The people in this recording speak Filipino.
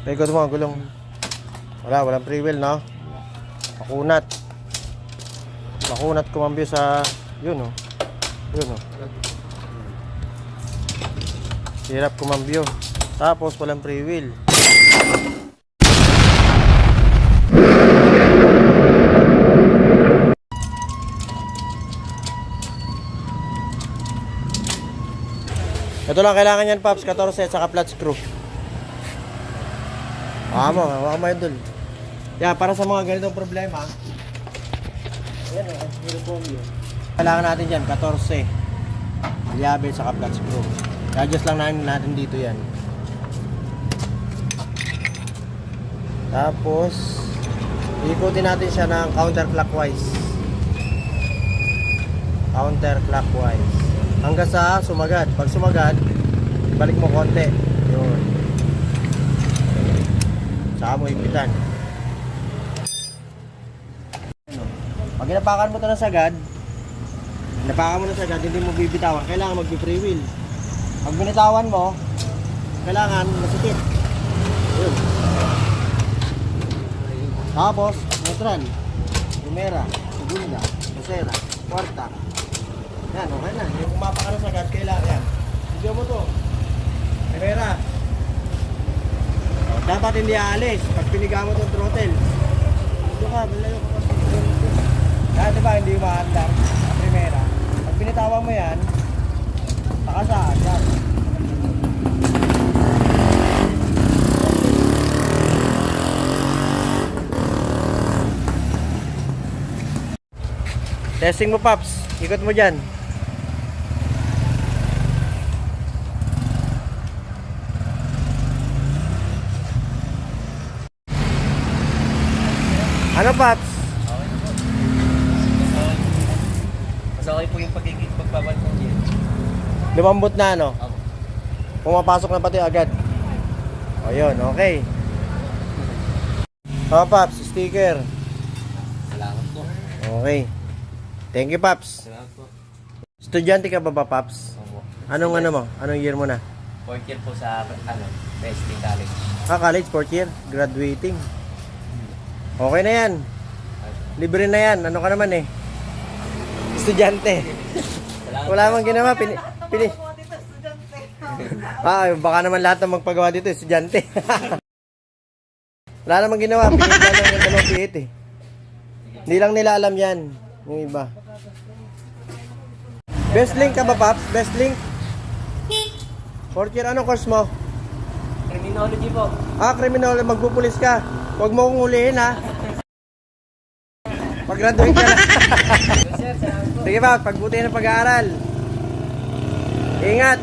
Paikot mo, gulong. Walang free wheel, no? Makunat. Makunat kumambyo sa... Yun, oh. Yun, oh. Hirap kumambyo. Tapos, walang free wheel. Ito lang kailangan yan, Paps. 14 at saka flat screw. Hawa mo yun dun. Yan, para sa mga ganitong problema. Yan o, kailangan natin dyan, 14. Liabe at saka flat screw. I-adjust lang natin dito yan. Tapos, ikutin natin siya ng counterclockwise. Counterclockwise. Hanggang sa sumagad. Pag sumagad, balik mo konti. Yun. Saka mo ipitan. Pag inapakan mo ito ng sagad, hindi mo bibitawan. Kailangan mag-free wheel. Pag binitawan mo, kailangan masikip. Yun. Tapos, neutral. Primera, segunda, tercera, cuarta. Yan, okay na. Yung kumapa ka ng sagad, kailangan yan. Video mo to. Primera. Dapat hindi aalis. Pag piniga mo itong throttle. Ito ka, malayo ka kasi. Yan, diba, hindi umaandar. Sa primera. Pag binitawan mo yan, takasaan yan. Testing mo, Paps. Ikot mo dyan. Ano, Paps? Okay na po. Mas okay po yung pagbabal ng gear. Lumambot na, ano? Ako. Pumapasok na pati agad. O, yun. Okay. O, Paps. Sticker. Salamat po. Okay. Thank you, Paps. Salamat po. Estudyante ka ba, Paps? Opo. Anong ano mo? Anong year mo na? 4th year po sa PST College. College, 4th year. Graduating. Okay na yan. Libre na yan. Ano ka naman eh? Estudyante. Salamat. Wala mang ginawa. Baka naman lahat ng magpagawa dito, estudyante. Wala namang ginawa. Pinigyan lang yung dalawang piit eh. Hindi lang nila alam yan. Yung iba. Best link ka ba, Paps? Best link? 4th year, anong course mo? Criminology po. Criminal, magpupulis ka. Huwag mo kong hulihin, ha? Pag-graduate ka na. Sir, salamat po. Sige, Paps, pagbutihin ng pag-aaral. Ingat.